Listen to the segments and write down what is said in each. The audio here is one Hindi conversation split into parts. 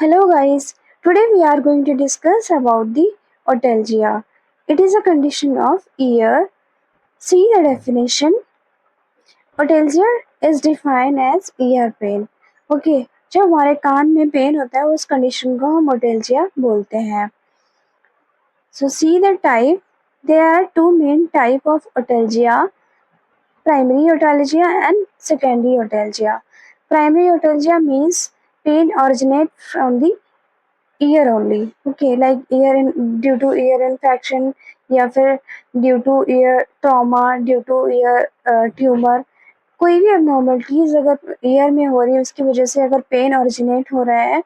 Hello guys, today we are going to discuss about the otalgia. It is a condition of ear. See the definition. Otalgia is defined as ear pain. Okay, जब हमारे कान में पेन होता है उस कंडीशन को हम ओटेल्जिया बोलते हैं. So see the type. There are two main type of otalgia: primary otalgia and secondary otalgia. Primary otalgia means pain originate from the year only. Okay, like year due to ear infection या फिर due to year trauma, due to year tumour, कोई भी एबनॉर्मलिटीज अगर ईयर में हो रही है उसकी वजह से अगर पेन ओरिजिनेट हो रहा है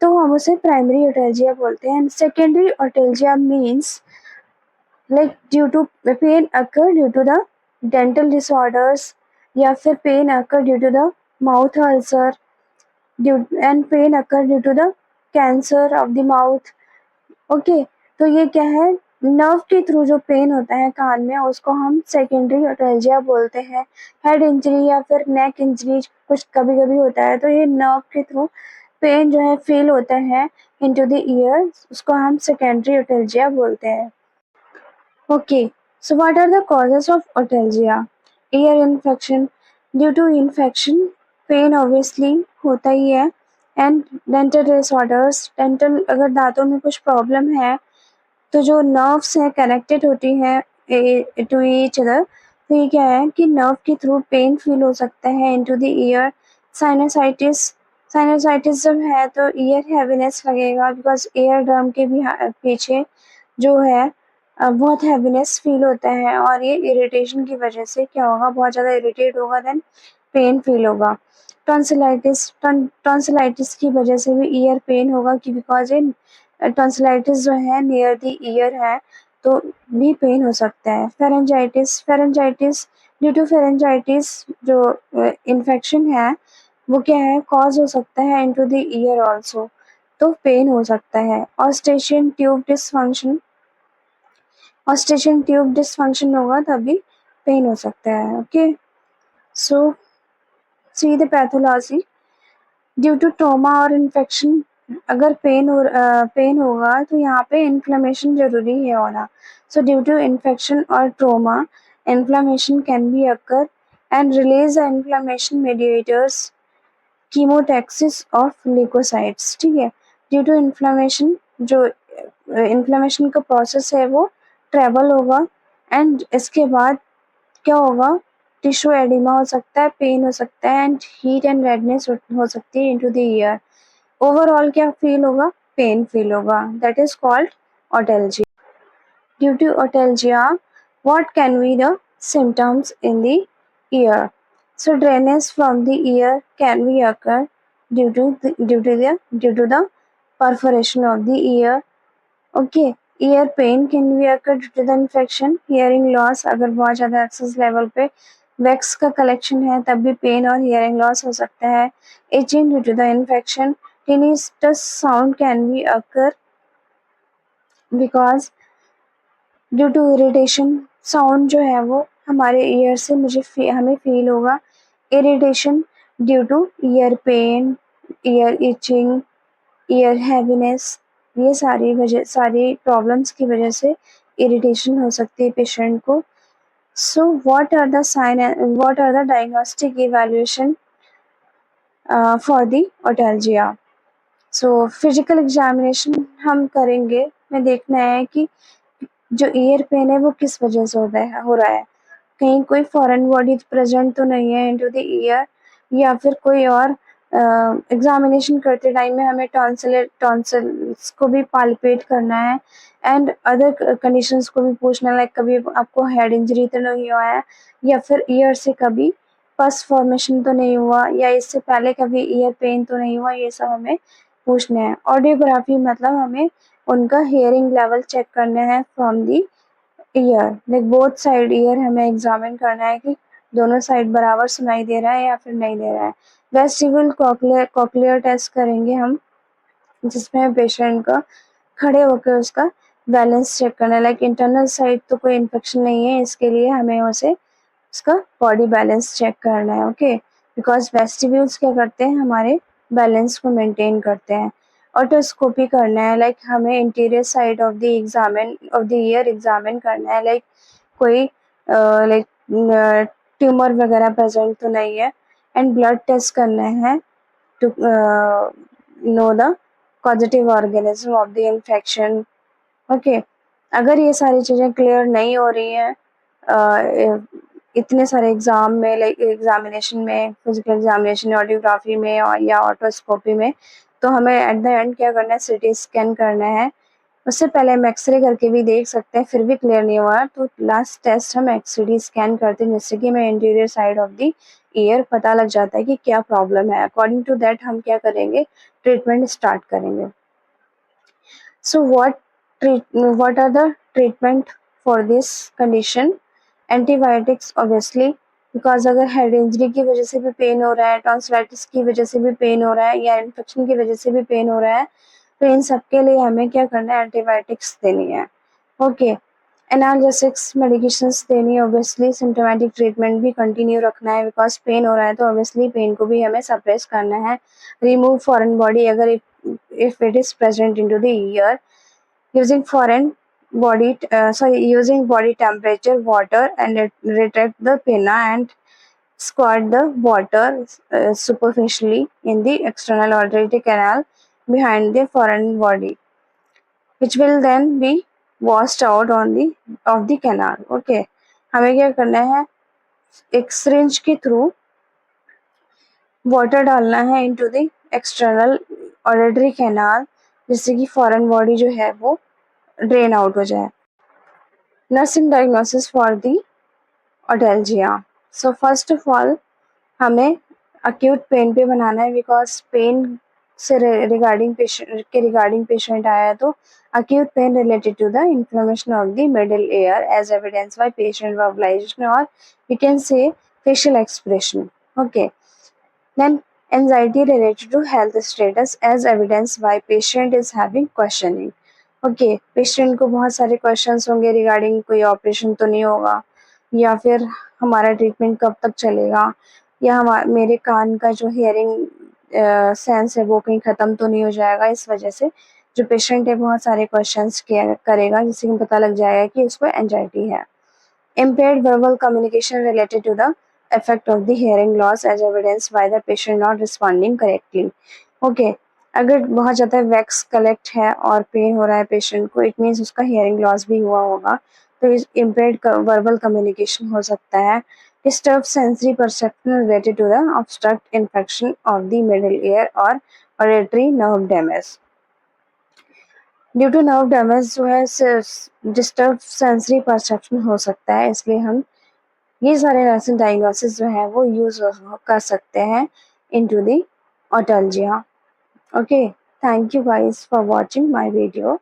तो हम उसे प्राइमरी ओटेल्जिया बोलते हैं. Secondary otalgia means like due to pain occur due to the dental disorders या फिर pain occur due to the mouth ulcer and pain occur due to the cancer of the mouth. Okay, तो ये क्या है, नर्व के थ्रू जो पेन होता है कान में उसको हम सेकेंडरी ओटेल्जिया बोलते हैं. हेड इंजरी या फिर नेक इंजरी कुछ कभी कभी होता है तो ये नर्व के थ्रू पेन जो है फील होता है इनटू द ईयर, उसको हम सेकेंडरी ओटेल्जिया बोलते हैं. Okay, so what are the causes of otalgia? Ear infection. Due to infection pain obviously होता ही है. एंड डेंटल डिसऑर्डर्स, डेंटल अगर दांतों में कुछ प्रॉब्लम है तो जो नर्व्स हैं कनेक्टेड होती हैं टू ईच अदर, तो ये क्या है कि नर्व के थ्रू पेन फील हो सकता है into the year. Sinusitis. Sinusitis जब है तो ईयर हैवीनेस लगेगा बिकॉज ईयर ड्रम के भी पीछे जो है बहुत हैवीनेस फील होता है और ये इरिटेशन की वजह से क्या होगा, बहुत ज़्यादा इरिटेट होगा देन पेन फील होगा. टॉन्सिलाइटिस. टॉन्सिलाइटिस की वजह से भी ईयर पेन होगा कि बिकॉज ये टॉन्सिलाइटिस जो है नियर द ईयर है तो भी पेन हो सकता है. Pharyngitis. Pharyngitis due to pharyngitis जो इन्फेक्शन है वो क्या है, कॉज हो सकता है इनटू द ईयर आल्सो, तो पेन हो सकता है. Eustachian tube dysfunction. Eustachian tube dysfunction होगा तभी पेन हो सकता है. Okay, so see the pathology. Due to trauma और इन्फेक्शन अगर पेन होगा तो यहाँ पे इन्फ्लेमेशन जरूरी है होना. सो ड्यू टू इन्फेक्शन और trauma inflammation can be occur and release the inflammation mediators chemotaxis of leucocytes. ठीक है, ड्यू टू इन्फ्लेमेशन जो इन्फ्लेमेशन का प्रोसेस है वो ट्रेवल होगा एंड इसके बाद क्या होगा, टिश्यू एडिमा हो सकता है, पेन हो सकता है एंड हीट एंड रेडनेस हो सकती है इनटू द ईयर. ओवरऑल क्या फील होगा, पेन फील होगा. That is called otalgia. Due to otalgia what can be the symptoms in the ear? So dryness from the ear can be occur due to the perforation of the ear. Okay, ear pain can be occur due to the infection. Hearing loss अगर बहुत ज़्यादा एक्सेस लेवल पे वैक्स का कलेक्शन है तब भी पेन और हियरिंग लॉस हो सकता है. Itching due to the infection. Tinnitus sound can be occur because due to irritation. Sound जो है वो हमारे ईयर से हमें फील होगा. Irritation due to ear pain, ear itching, ear heaviness, ये सारी प्रॉब्लम्स की वजह से इरिटेशन हो सकती है पेशेंट को. So what are the diagnostic evaluation for the otalgia? So physical examination हम करेंगे, हमें देखना है कि जो ईयर पेन है वो किस वजह से हो रहा है. कहीं कोई फॉरेन बॉडी प्रेजेंट तो नहीं है इनटू द ईयर, या फिर कोई और एग्जामिनेशन करते टाइम में हमें टॉन्सिल्स को भी पाल्पेट करना है एंड अदर कंडीशंस को भी पूछना है, लाइक कभी आपको हेड इंजरी तो नहीं हुआ है या फिर ईयर से कभी पस फॉर्मेशन तो नहीं हुआ या इससे पहले कभी ईयर पेन तो नहीं हुआ, ये सब हमें पूछना है. ऑडियोग्राफी मतलब हमें उनका हेयरिंग लेवल चेक करना है from the year, like both side year हमें एग्जामिन करना है कि दोनों साइड बराबर सुनाई दे रहा है या फिर नहीं दे रहा है. वेस्टिबुल कॉक्लियर टेस्ट करेंगे हम, जिसमें पेशेंट का खड़े होकर उसका बैलेंस चेक करना है. लाइक इंटरनल साइड तो कोई इन्फेक्शन नहीं है, इसके लिए हमें उसे उसका बॉडी बैलेंस चेक करना है. ओके, बिकॉज वेस्टिब्यूल्स क्या करते हैं, हमारे बैलेंस को मेंटेन करते हैं. ऑटोस्कोपी करना है, लाइक हमें interior side of the year examine करना है, लाइक कोई लाइक ट्यूमर वगैरह प्रेजेंट तो नहीं है, एंड ब्लड टेस्ट करना है to know the positive organism of the infection. Okay, अगर ये सारी चीज़ें क्लियर नहीं हो रही हैं इतने सारे एग्जाम में, लाइक एग्जामिनेशन में, फिजिकल एग्जामिनेशन, ऑडियोग्राफी में और या ऑटोस्कोपी में, तो हमें एट द एंड क्या करना है, सीटी स्कैन करना है। उससे पहले हम एक्सरे करके भी देख सकते हैं, फिर भी क्लियर नहीं हुआ तो लास्ट टेस्ट हम एक्सरे स्कैन करते हैं, जिससे कि हमें interior side of the year पता लग जाता है कि क्या प्रॉब्लम है। अकॉर्डिंग टू दैट हम क्या करेंगे, ट्रीटमेंट स्टार्ट करेंगे। So what are the treatment for this condition? Antibiotics obviously, because अगर हेड इंजरी की वजह से भी पेन हो रहा है, टॉन्सिलाइटिस की वजह से भी पेन हो रहा है, या इन्फेक्शन की वजह से भी पेन हो रहा है, तो इन सब के लिए हमें क्या करना है, एंटीबायोटिक्स देनी है। ओके, एनाल्जेसिक्स मेडिकेशंस देनी है। ऑब्वियसली सिम्टोमेटिक ट्रीटमेंट भी कंटिन्यू रखना है, बिकॉज पेन हो रहा है तो ऑब्वियसली पेन को भी हमें सप्रेस करना है। रिमूव फॉरेन बॉडी अगर if it is present into the ear, using foreign using body temperature water and retract the pinna and squirt the water superficially in the external auditory canal behind the foreign body, which will then be washed out on the of the canal. Okay, हमें क्या करना है, एक syringe के थ्रू वाटर डालना है into the external auditory canal, जिससे कि फॉरेन बॉडी जो है वो ड्रेन आउट हो जाए। Nursing diagnosis for the otalgia. So first of all हमें अक्यूट पेन पे बनाना है, बिकॉज पेन से रिगार्डिंग पेशेंट आया है, तो acute pain related to the inflammation of the middle ear as evidence by patient verbalization, और you can say facial expression. Okay, then anxiety related to health status as evidenced by patient is having questioning. Okay, patient को बहुत सारे क्वेश्चंस होंगे रिगार्डिंग कोई ऑपरेशन तो नहीं होगा, या फिर हमारा ट्रीटमेंट कब तक चलेगा, या मेरे कान का जो हियरिंग सेंस है वो कहीं ख़त्म तो नहीं हो जाएगा। इस वजह से जो पेशेंट है बहुत सारे क्वेश्चंस करेगा, जिससे कि पता लग जाएगा कि उसको एंजाइटी है। Impaired verbal communication related to the effect of the hearing loss as evidenced by the patient not responding correctly. Okay, अगर बहुत ज़्यादा वैक्स कलेक्ट है और पेन हो रहा है पेशेंट को, इट मीन्स उसका हियरिंग लॉस भी हुआ होगा, तो इस इम्पेयर्ड वर्बल कम्युनिकेशन हो सकता है। Disturb sensory perception related to the obstruct infection of the middle ear और auditory nerve damage. Due to nerve damage जो है डिस्टर्ब सेंसरी परसेप्शन हो सकता है, इसलिए हम ये सारे नर्सिंग डायग्नोसिस जो है वो यूज कर सकते हैं into the otalgia. Okay, thank you guys for watching my video.